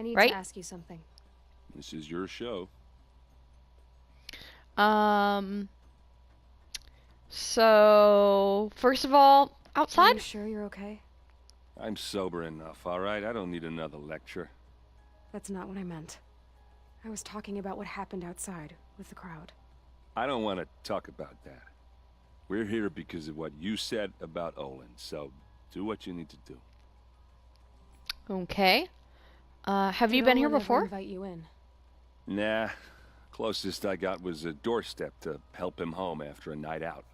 I need to right? ask you something. This is your show. Um, so, first of all, Are outside? you sure you're okay? I'm sober enough, all right? I don't need another lecture. That's not what I meant. I was talking about what happened outside with the crowd. I don't want to talk about that. We're here because of what you said about Olin, so do what you need to do. Okay. Have you Did been here Olin ever before? invite you in? Nah, closest I got was a doorstep to help him home after a night out.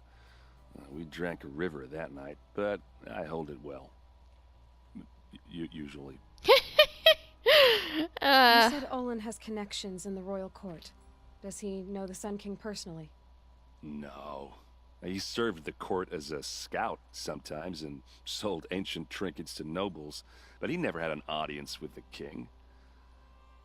We drank a river that night, but I hold it well. Usually. You uh, said Olin has connections in the royal court. Does he know the Sun King personally? No. He served the court as a scout sometimes and sold ancient trinkets to nobles, but he never had an audience with the king.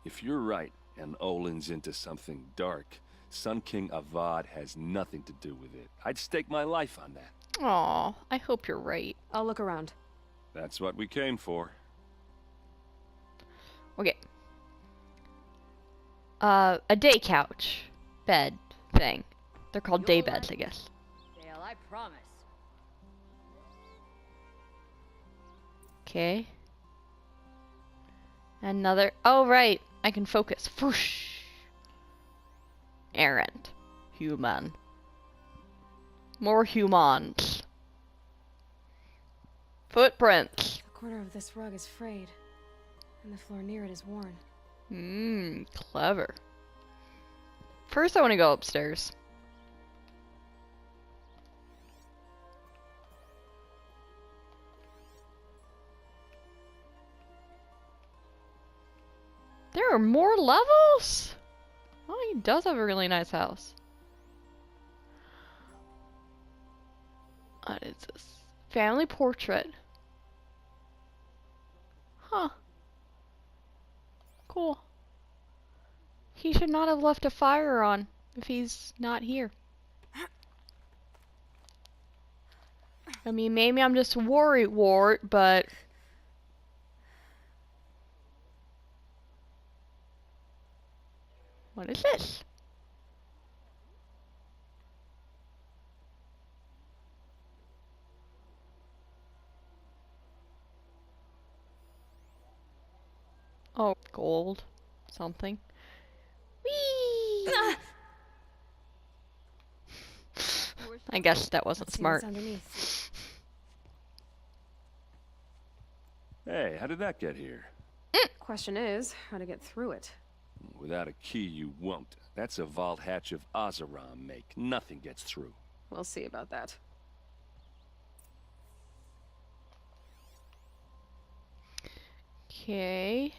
If you're right and Olin's into something dark, Sun King Avad has nothing to do with it. I'd stake my life on that. aw, I hope you're right. I'll look around. That's what we came for. Okay. A day couch. Bed thing. They're called day beds, I guess. Dale, I promise. Okay. Another. Oh, right. I can focus. Whoosh. Errand. Human. More humans. Footprints. The corner of this rug is frayed, and the floor near it is worn. Clever. First, I want to go upstairs. There are more levels? Oh, he does have a really nice house. What is this? Family portrait. Huh. Cool. He should not have left a fire on if he's not here. I mean, maybe I'm just a worrywart, but... What is this? Oh, gold. Something. Whee! I guess that wasn't Let's see smart. what's underneath. Hey, how did that get here? Question is, how to get through it. Without a key, you won't. That's a vault hatch of Ozeram make. Nothing gets through. We'll see about that. Okay.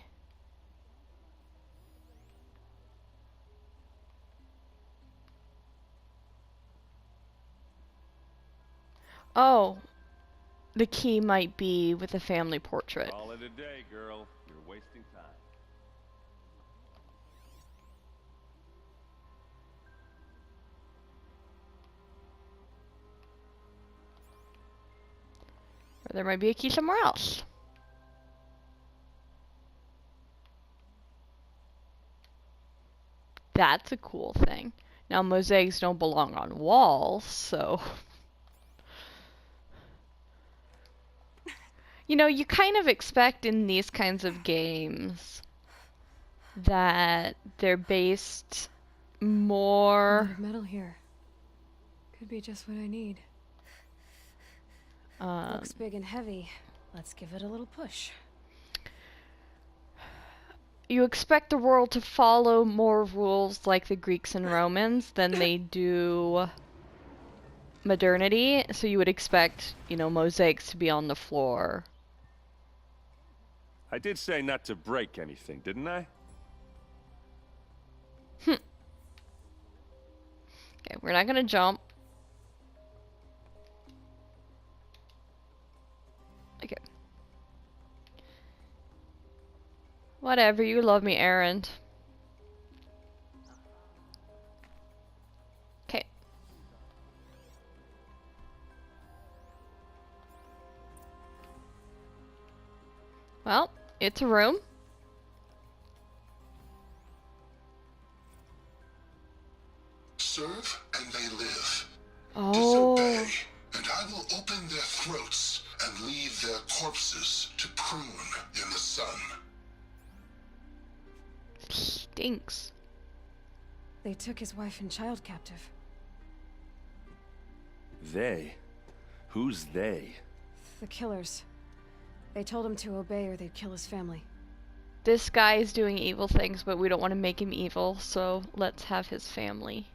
Oh, the key might be with the family portrait. Call it a day, girl. You're wasting time. Or there might be a key somewhere else. That's a cool thing. Now, mosaics don't belong on walls, so... You know, you kind of expect in these kinds of games that they're based more... Metal here. Could be just what I need. Looks big and heavy. Let's give it a little push. You expect the world to follow more rules like the Greeks and Romans than they do modernity, so you would expect, you know, mosaics to be on the floor. I did say not to break anything, didn't I? Okay, we're not gonna jump. Okay. Whatever, you love me, Errand. Okay. Well, it's a room. and leave their corpses to prune in the sun. Stinks. They took his wife and child captive. They? Who's they? The killers. They told him to obey or they'd kill his family. This guy is doing evil things, but we don't want to make him evil, so let's have his family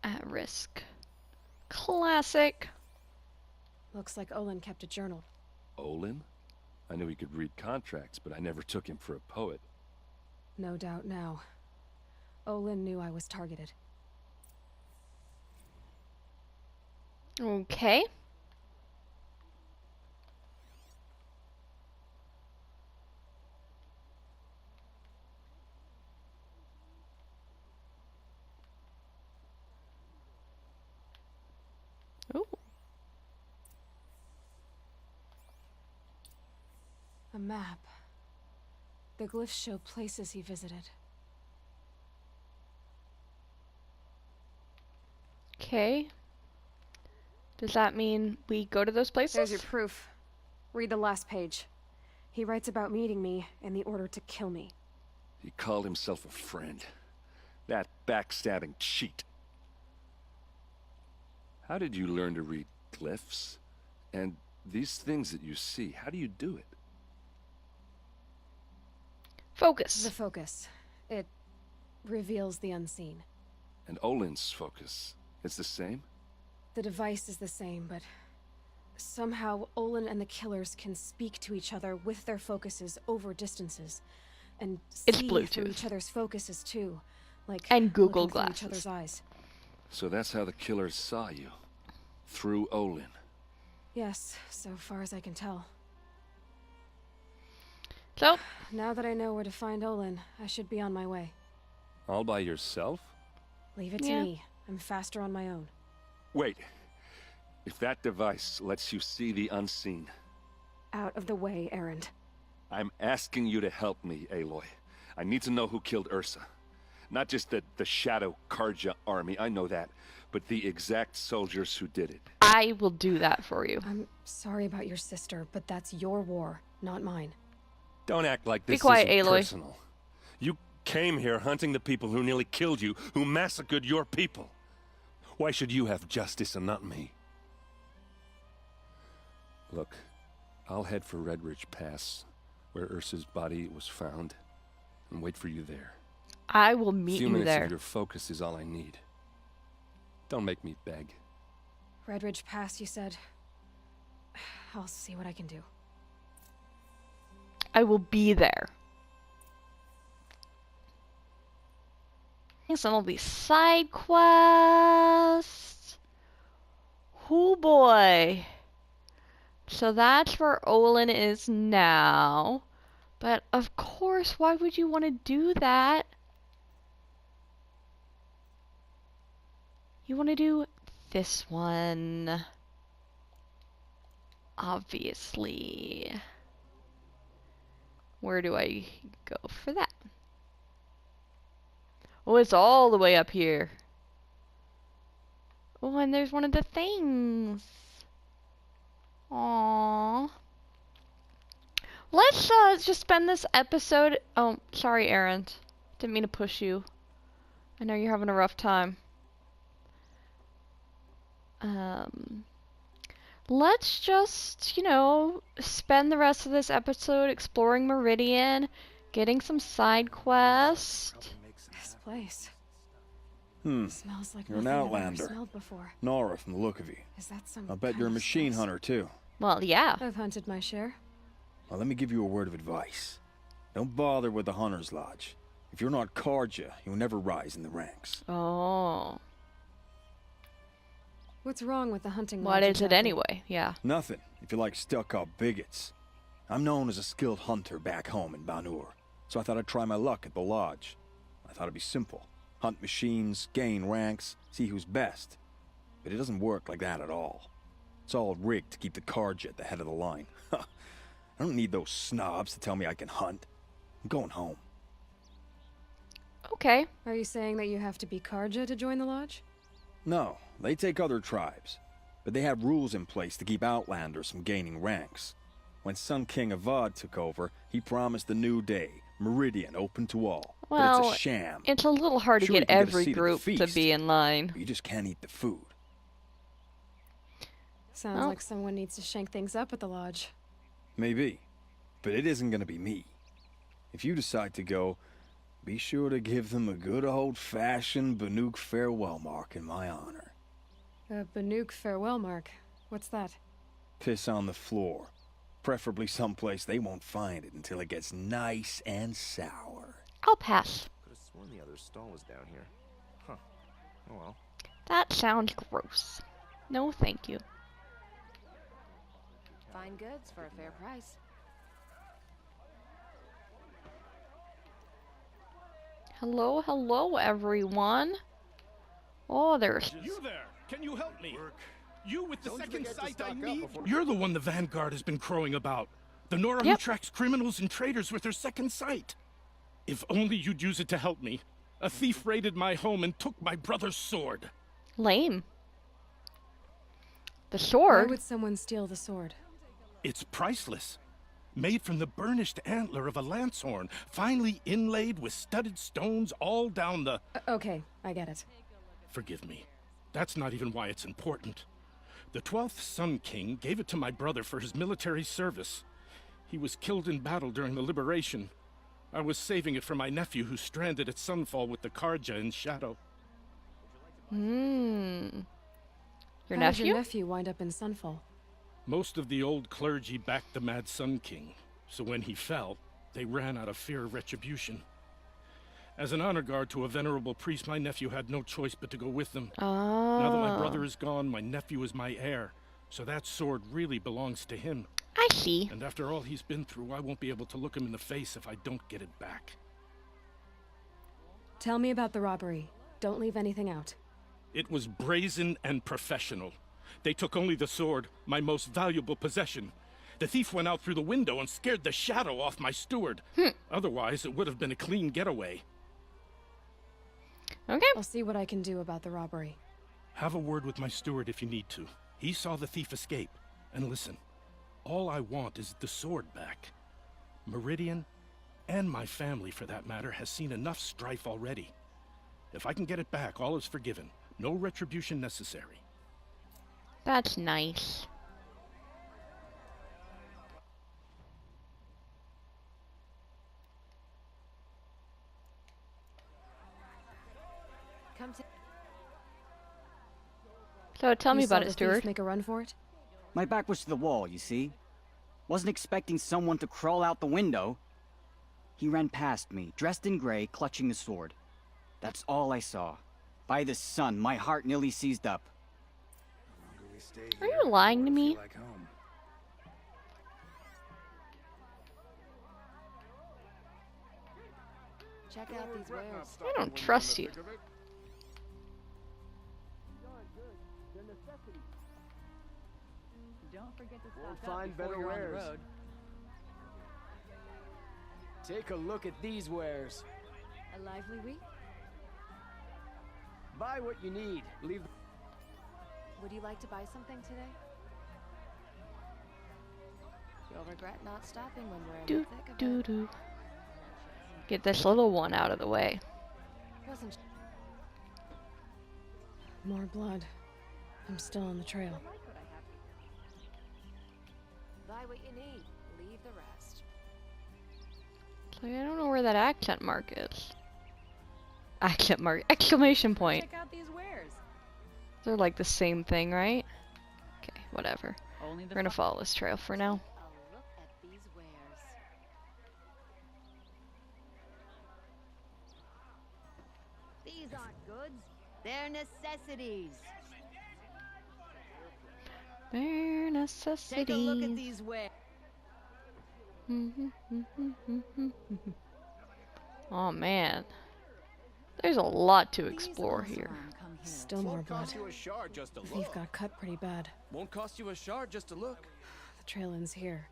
at risk. Classic. Looks like Olin kept a journal. Olin? I knew he could read contracts, but I never took him for a poet. No doubt now. Olin knew I was targeted. Okay. Ooh. A map. The glyphs show places he visited. Okay. Does that mean we go to those places? There's your proof. Read the last page. He writes about meeting me and the order to kill me. He called himself a friend. That backstabbing cheat. How did you learn to read glyphs? And these things that you see, how do you do it? Focus. The focus. It reveals the unseen. And Olin's focus, it's the same? The device is the same, but somehow Olin and the killers can speak to each other with their focuses over distances. And It's see Bluetooth. through each other's focuses too. Like And Google looking through Glasses. each other's eyes. So that's how the killers saw you. Through Olin. Yes, so far as I can tell. So, Now that I know where to find Olin, I should be on my way. All by yourself? Leave it to Yeah. me. I'm faster on my own. Wait. If that device lets you see the unseen, Out of the way, errand. I'm asking you to help me, Aloy. I need to know who killed Ursa. Not just the Shadow Karja army, I know that, but the exact soldiers who did it. I will do that for you. I'm sorry about your sister, but that's your war, not mine. Don't act like Be this quiet, isn't Aloy. personal. You came here hunting the people who nearly killed you, who massacred your people. Why should you have justice and not me? Look, I'll head for Red Ridge Pass, where Ursa's body was found, and wait for you there. I will A meet few you minutes there. of your focus is all I need. Don't make me beg. Red Ridge Pass, you said. I'll see what I can do. I will be there. Here's some of these side quests. Oh boy. So that's where Olin is now. But of course, why would you want to do that? You want to do this one. Obviously. Where do I go for that? Oh, it's all the way up here. Oh, and there's one of the things. Aww. Let's just spend this episode. Oh, sorry, Aaron. Didn't mean to push you. I know you're having a rough time. Let's just, spend the rest of this episode exploring Meridian, getting some side quests. This place smells like You're an nothing I've ever outlander. smelled before. Nora, from the look of you. Is that some I bet kind you're a of machine spice? hunter, too. Well, yeah. I've hunted my share. Well, let me give you a word of advice. Don't bother with the Hunter's Lodge. If you're not Karja, you'll never rise in the ranks. Oh. What's wrong with the hunting What lodge is it exactly? anyway? Yeah. Nothing, if you like stuck-up bigots. I'm known as a skilled hunter back home in Banur, so I thought I'd try my luck at the lodge. I thought it'd be simple. Hunt machines, gain ranks, see who's best. But it doesn't work like that at all. It's all rigged to keep the Karja at the head of the line. I don't need those snobs to tell me I can hunt. I'm going home. Okay. Are you saying that you have to be Karja to join the lodge? No, they take other tribes. but they had rules in place to keep Outlanders from gaining ranks. When Sun King Avad took over, he promised a new day, Meridian open to all. Well, but it's a sham. it's a little hard to Sure, you get can get a every seat at the group to feast, be in line. but you just can't eat the food. Sounds Oh. like someone needs to shank things up at the lodge. Maybe, but it isn't gonna be me. If you decide to go, be sure to give them a good old-fashioned Banuk farewell mark in my honor. A Banuk farewell mark. What's that? Piss on the floor. Preferably someplace they won't find it until it gets nice and sour. I'll pass. Could have sworn the other stall was down here. Huh. Oh well. That sounds gross. No, thank you. Fine goods for a fair price. Hello, hello, everyone. Oh, there's... You there! Can you help me? You with the second sight I need? You're the one the Vanguard has been crowing about. The Nora who Yep. tracks criminals and traitors with her second sight. If only you'd use it to help me. A thief raided my home and took my brother's sword. lame. The Why sword? would someone steal the sword? It's priceless. Made from the burnished antler of a lancehorn, finely inlaid with studded stones all down the... Okay, I get it. Forgive me. That's not even why it's important. The 12th Sun King gave it to my brother for his military service. He was killed in battle during the liberation. I was saving it for my nephew who's stranded at Sunfall with the Karja in Shadow. Your How did nephew? your nephew wind up in Sunfall? Most of the old clergy backed the Mad Sun King, so when he fell, they ran out of fear of retribution. As an honor guard to a venerable priest, my nephew had no choice but to go with them. Oh. Now that my brother is gone, my nephew is my heir, so that sword really belongs to him. I see. And after all he's been through, I won't be able to look him in the face if I don't get it back. Tell me about the robbery. Don't leave anything out. It was brazen and professional. They took only the sword, my most valuable possession. The thief went out through the window and scared the shadow off my steward. Otherwise, it would have been a clean getaway. Okay. I'll see what I can do about the robbery. Have a word with my steward if you need to. He saw the thief escape. And listen, all I want is the sword back. Meridian, and my family for that matter, has seen enough strife already. If I can get it back, all is forgiven. No retribution necessary. That's nice. Come to So tell me You saw about the it, thief Stuart. make a run for it? My back was to the wall, you see. Wasn't expecting someone to crawl out the window. He ran past me, dressed in gray, clutching the sword. That's all I saw. By the sun, my heart nearly seized up. Are you lying to me? check out these wares. I don't trust you. Don't forget to Won't stock up find before better you're on the wares. road. Take a look at these wares. A lively week? Buy what you need. Leave. Would you like to buy something today? You'll regret not stopping when we're in Do the thick of do it. do. Get this little one out of the way. Wasn't More blood. I'm still on the trail. buy what you need. Leave the rest. It's like, I don't know where that accent mark is. Accent mark. Exclamation point. Check out these wares. They're like the same thing, right? Okay, whatever. Only the We're gonna follow this trail for now. A look at these wares. These aren't goods. They're necessities. Bare necessities. Take a look at these wares. Oh man. There's a lot to explore here. Still more blood. Cost you a shard just to The thief look. got cut pretty bad. Won't cost you a shard just to look. The trail ends here.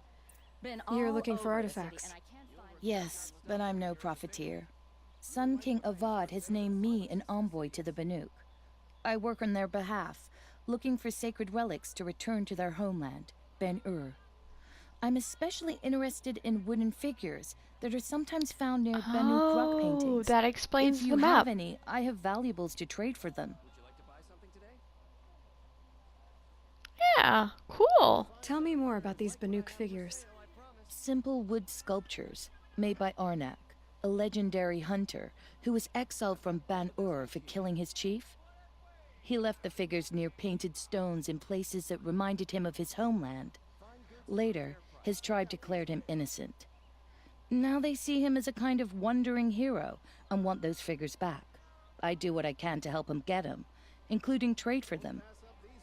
Been You're all looking for over the city, artifacts. and I can't find Yes, but I'm no profiteer. Sun King Avad has named me an envoy to the Banuk. I work on their behalf, looking for sacred relics to return to their homeland, Ben-Ur. I'm especially interested in wooden figures that are sometimes found near Banuk rock paintings. that explains if you the map. have any, I have valuables to trade for them. Yeah, cool. Tell me more about these Banuk figures. Simple wood sculptures made by Arnak, a legendary hunter who was exiled from Ban-Ur for killing his chief. He left the figures near painted stones in places that reminded him of his homeland. Later, his tribe declared him innocent. Now they see him as a kind of wandering hero and want those figures back. I do what I can to help him get them, including trade for them,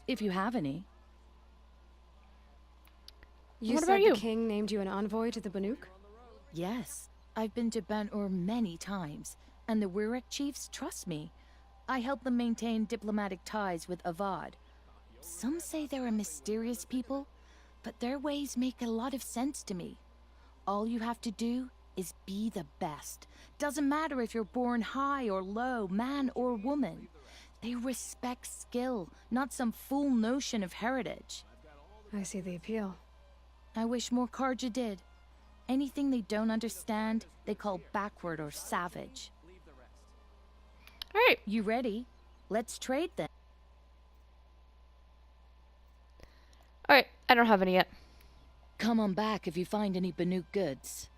if you have any. You What said about you? the king named you an envoy to the Banuk? Yes, I've been to Ban-Ur many times, and the Wirek chiefs trust me. I help them maintain diplomatic ties with Avad. Some say they're a mysterious people, but their ways make a lot of sense to me. All you have to do is be the best. Doesn't matter if you're born high or low, man or woman. They respect skill, not some fool notion of heritage. I see the appeal. I wish more Karja did. Anything they don't understand, they call backward or savage. Alright. You ready? Let's trade then. Alright, I don't have any yet. Come on back if you find any Banuk goods.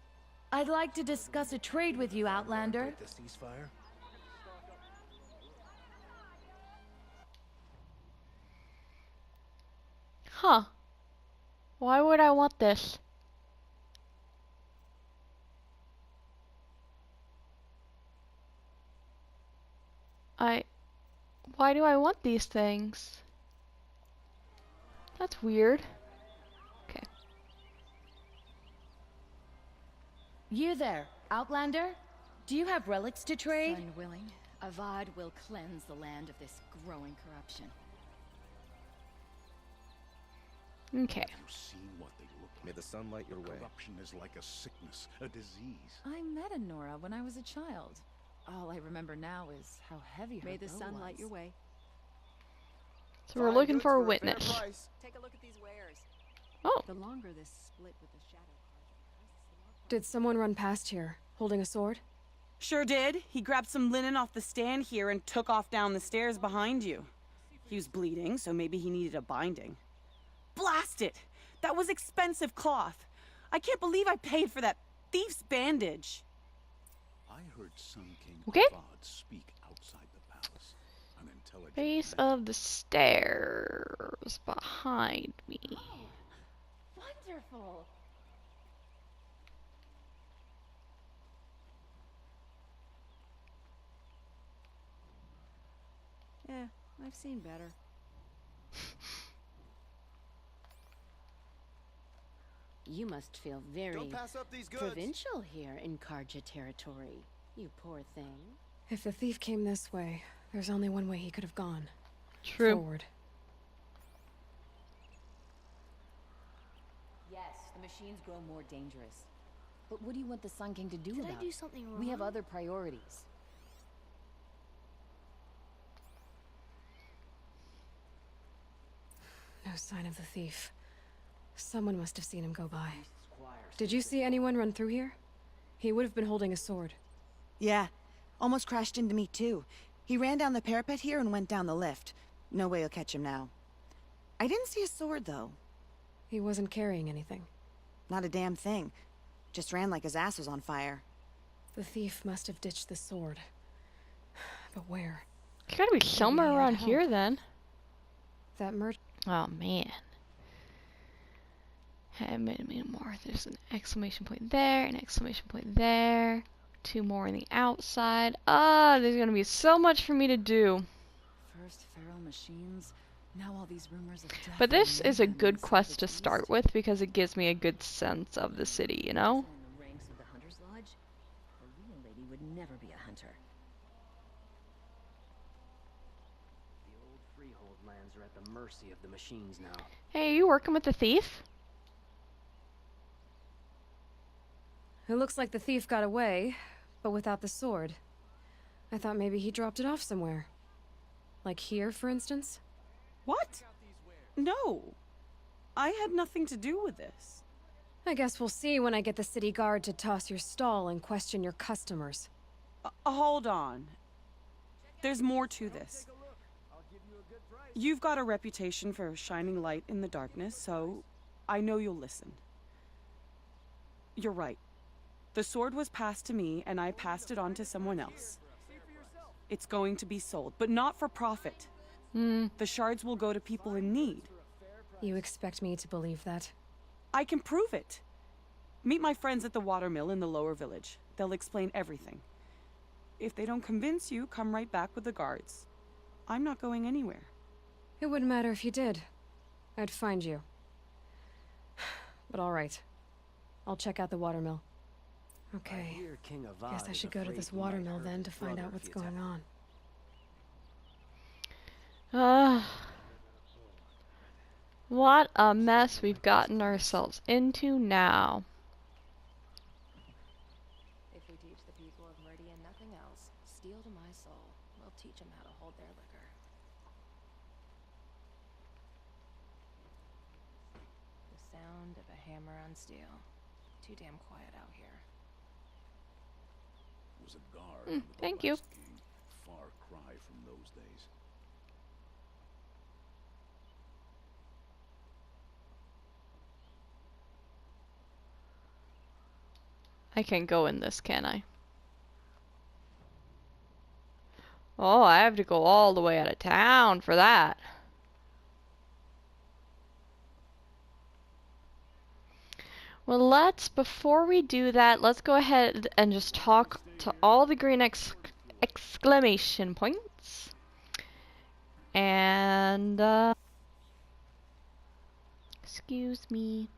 I'd like to discuss a trade with you, Outlander. The ceasefire? Huh. Why would I want this? Why do I want these things? That's weird. Okay. You there, Outlander? Do you have relics to trade? Son willing, Avad will cleanse the land of this growing corruption. Okay. You've seen what they look like. May the sun light your way. Corruption is like a sickness, a disease. I met a Nora when I was a child. All I remember now is how heavy her May the bow sun was. light your way. So we're looking for a witness. Take a look at these wares. Oh. The longer this split with the shadow Did someone run past here, holding a sword? Sure did. He grabbed some linen off the stand here and took off down the stairs behind you. He was bleeding, so maybe he needed a binding. Blast it! That was expensive cloth. I can't believe I paid for that thief's bandage. I heard Sun King Okay. Avad speak outside the palace. An intelligent Base man. of the stairs behind me. Wonderful! Yeah, I've seen better. You must feel very Don't pass up these goods. provincial here in Karja territory, you poor thing. If the thief came this way, there's only one way he could have gone. True. Forward. Yes, the machines grow more dangerous. But what do you want the Sun King to do Did I about do it? something We have wrong? other priorities. No sign of the thief. Someone must have seen him go by. Did you see anyone run through here? He would have been holding a sword. Yeah, almost crashed into me too. He ran down the parapet here and went down the lift. No way you'll catch him now. I didn't see a sword though. He wasn't carrying anything. Not a damn thing. Just ran like his ass was on fire. The thief must have ditched the sword. But where? It's gotta be somewhere he had around help. here then. That merchant. Oh man. Hey, minute more. There's an exclamation point there, an exclamation point there. Two more on the outside. Ah, there's gonna be so much for me to do. First feral machines, now all these rumors of death. But this and is a mayhem good and quest to savage start beast. with because it gives me a good sense of the city, you know? In the ranks of the Hunter's Lodge, a real lady would never be a hunter. The old freehold lands are at the mercy of the machines now. Hey, are you working with the thief? It looks like the thief got away, but without the sword. I thought maybe he dropped it off somewhere. Like here, for instance? What? No. I had nothing to do with this. I guess we'll see when I get the city guard to toss your stall and question your customers. Hold on. There's more to this. You've got a reputation for shining light in the darkness, so I know you'll listen. You're right. The sword was passed to me, and I passed it on to someone else. It's going to be sold, but not for profit. The shards will go to people in need. You expect me to believe that? I can prove it. Meet my friends at the watermill in the lower village. They'll explain everything. If they don't convince you, come right back with the guards. I'm not going anywhere. It wouldn't matter if you did. I'd find you. But all right. I'll check out the watermill. Okay. Guess I should go to this watermill then to find out what's going on. What a mess we've gotten ourselves into now. If we teach the people of Meridian nothing else, steel to my soul, we'll teach them how to hold their liquor. The sound of a hammer on steel. Too damn quiet out here. Was a guard under the thank you. last king. Far cry from those days. I can't go in this, can I? Oh, I have to go all the way out of town for that. Well, before we do that, let's go ahead and just talk to all the green exclamation points. And, excuse me.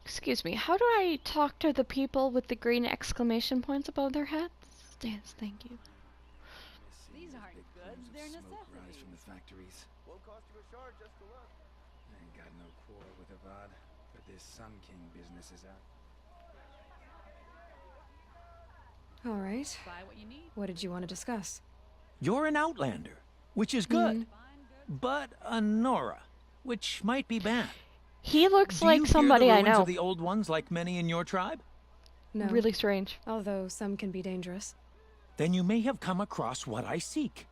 Excuse me, how do I talk to the people with the green exclamation points above their heads? Yes, thank you. These aren't goods, they're necessities. From the factories. Won't cost you a shard just to look. I ain't got no quarrel with Avad, but this Sun King business is out. All right. Buy what you need. What did you want to discuss? You're an Outlander, which is good. But a Nora, which might be bad. He looks like somebody I know. Of the old ones, like many in your tribe? No. Really strange. Although some can be dangerous. Then you may have come across what I seek.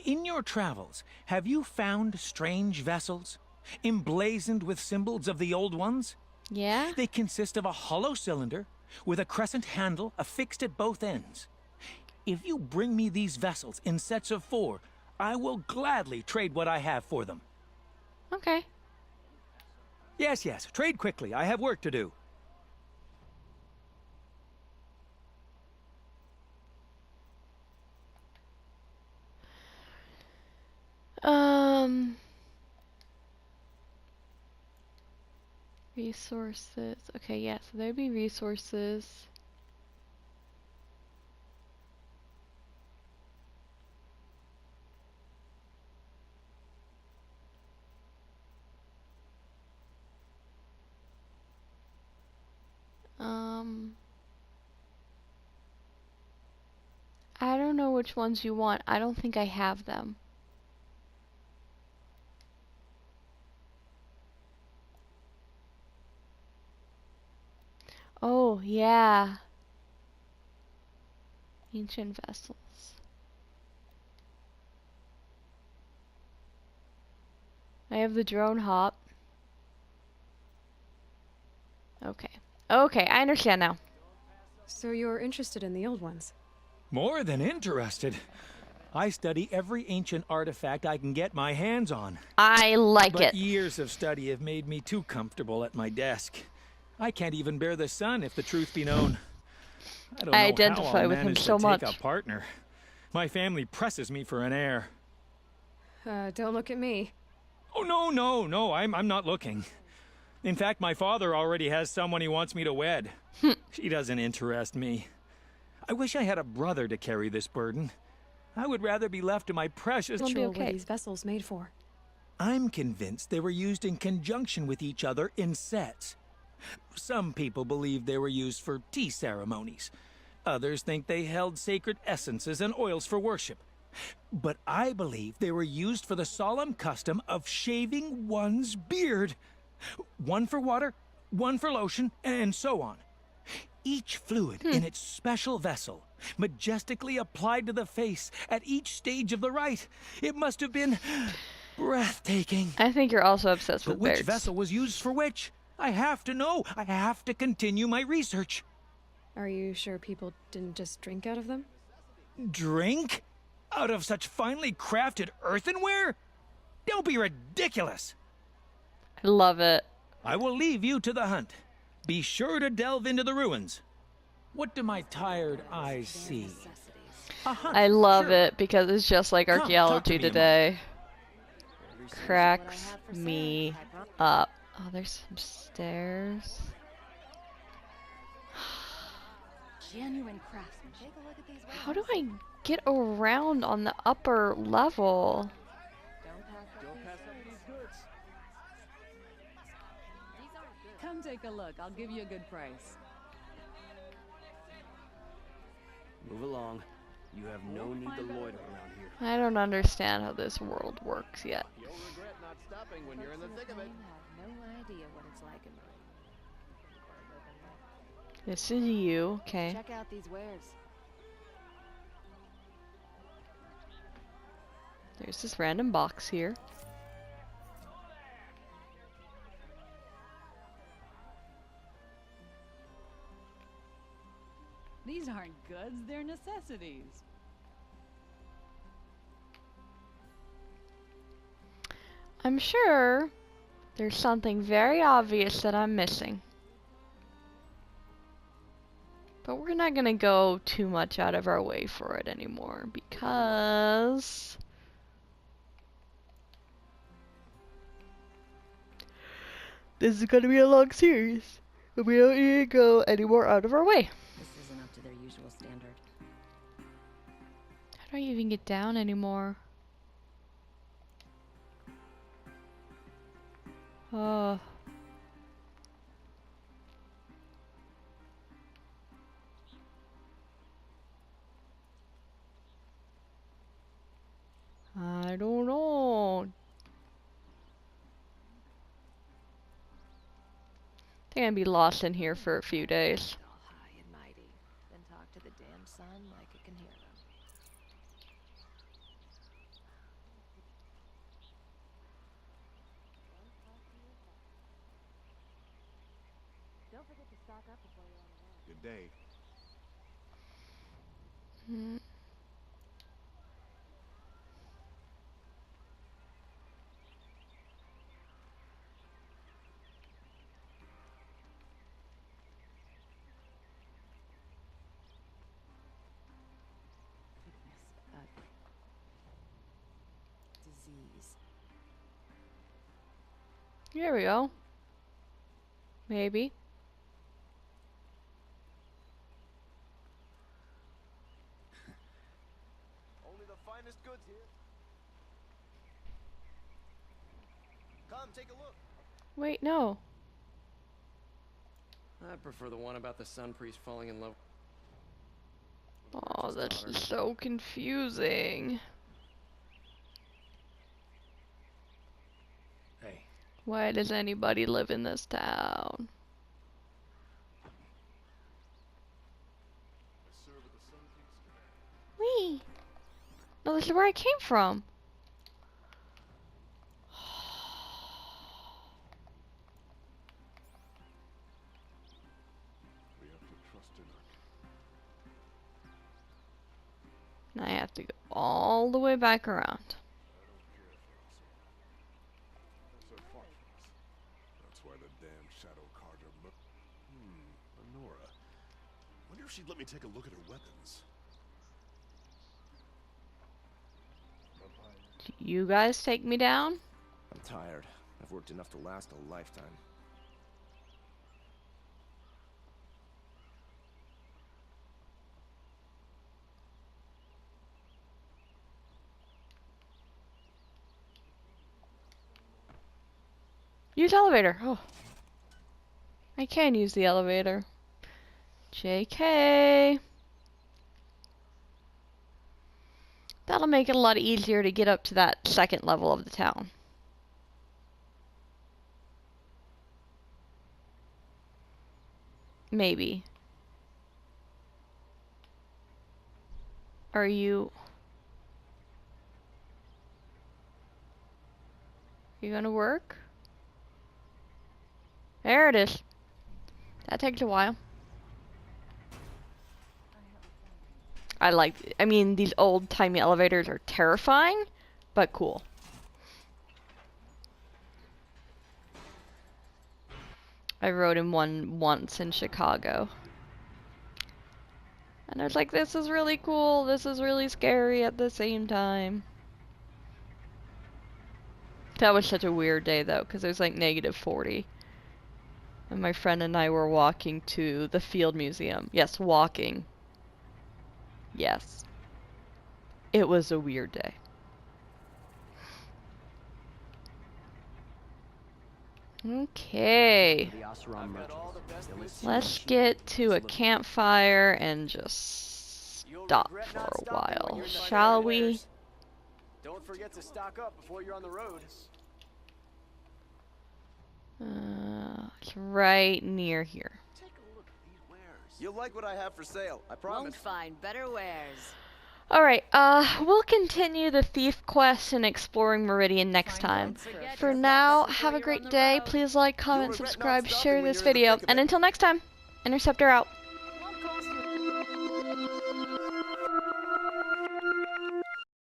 In your travels, have you found strange vessels, emblazoned with symbols of the old ones? Yeah. They consist of a hollow cylinder with a crescent handle affixed at both ends. If you bring me these vessels in sets of 4, I will gladly trade what I have for them. Okay. Yes, trade quickly. I have work to do. Resources. Okay, yeah, so there'd be resources. I don't know which ones you want. I don't think I have them. Oh, yeah. Ancient vessels. I have the drone hop. Okay. Okay, I understand now. So you're interested in the old ones? More than interested. I study every ancient artifact I can get my hands on. I like but it. Years of study have made me too comfortable at my desk. I can't even bear the sun, if the truth be known. I don't know identify how I'll with him manage so to much. Take a partner. My family presses me for an heir. Don't look at me. Oh, no, I'm not looking. In fact, my father already has someone he wants me to wed. She doesn't interest me. I wish I had a brother to carry this burden. I would rather be left to my precious What children. are these vessels made for? I'm convinced they were used in conjunction with each other in sets. Some people believe they were used for tea ceremonies. Others think they held sacred essences and oils for worship. But I believe they were used for the solemn custom of shaving one's beard. One for water, one for lotion, and so on. Each fluid in its special vessel, majestically applied to the face at each stage of the rite. It must have been breathtaking. I think you're also obsessed But with which beards. vessel was used for which? I have to know. I have to continue my research. Are you sure people didn't just drink out of them? Drink? Out of such finely crafted earthenware? Don't be ridiculous. I love it. I will leave you to the hunt. Be sure to delve into the ruins. What do my tired eyes see? I love it because it's just like Come, talk to archaeology me a today. Cracks me up. Oh, there's some stairs. Genuine craftsmanship. Take a look at these How do I get around on the upper level? Don't pass up these goods. Come take a look. I'll give you a good price. Move along. You have no need to loiter around here. I don't understand how this world works yet. You'll regret not stopping when you're in the thick of it. I have no idea what it's like in Marine. This is you, okay. Check out these wares. There's this random box here. These aren't goods, they're necessities. I'm sure there's something very obvious that I'm missing. But we're not gonna go too much out of our way for it anymore because this is gonna be a long series. And we don't need to go any more out of our way. This isn't up to their usual standard. How do I even get down anymore? Oh. I don't know. They're gonna be lost in here for a few days. All high and mighty. Then talk to the damn sun like it can hear them. Don't forget to stock up before you're on the road. Good day. Disease. Here we go. Maybe. Only the finest goods here. Come, take a look. Wait, no. I prefer the one about the sun priest falling in love. Oh, this is so confusing. Hey. Why does anybody live in this town? Wee! No, this is where I came from. We have to trust in our And I have to go all the way back around. That's why the damn Shadow Carter. Lenora. Wonder if she'd let me take a look at her weapons. Do you guys take me down? I'm tired. I've worked enough to last a lifetime. Use elevator. Oh. I can use the elevator. JK. That'll make it a lot easier to get up to that second level of the town. Maybe. Are you gonna work? There it is. That takes a while. I mean, these old-timey elevators are terrifying, but cool. I rode in one once in Chicago. And I was like, this is really cool, this is really scary at the same time. That was such a weird day though, because it was like -40. And my friend and I were walking to the Field Museum. Yes, walking. Yes. It was a weird day. Okay. Let's get to a campfire and just stop for a while, shall we? Don't forget to stock up before you're on the road. It's right near here. You'll like what I have for sale, I promise. Won't find better wares. Alright, we'll continue the thief quest and exploring Meridian next time. For now, have a great day. Please like, comment, subscribe, share this video, and until next time, Interceptor out.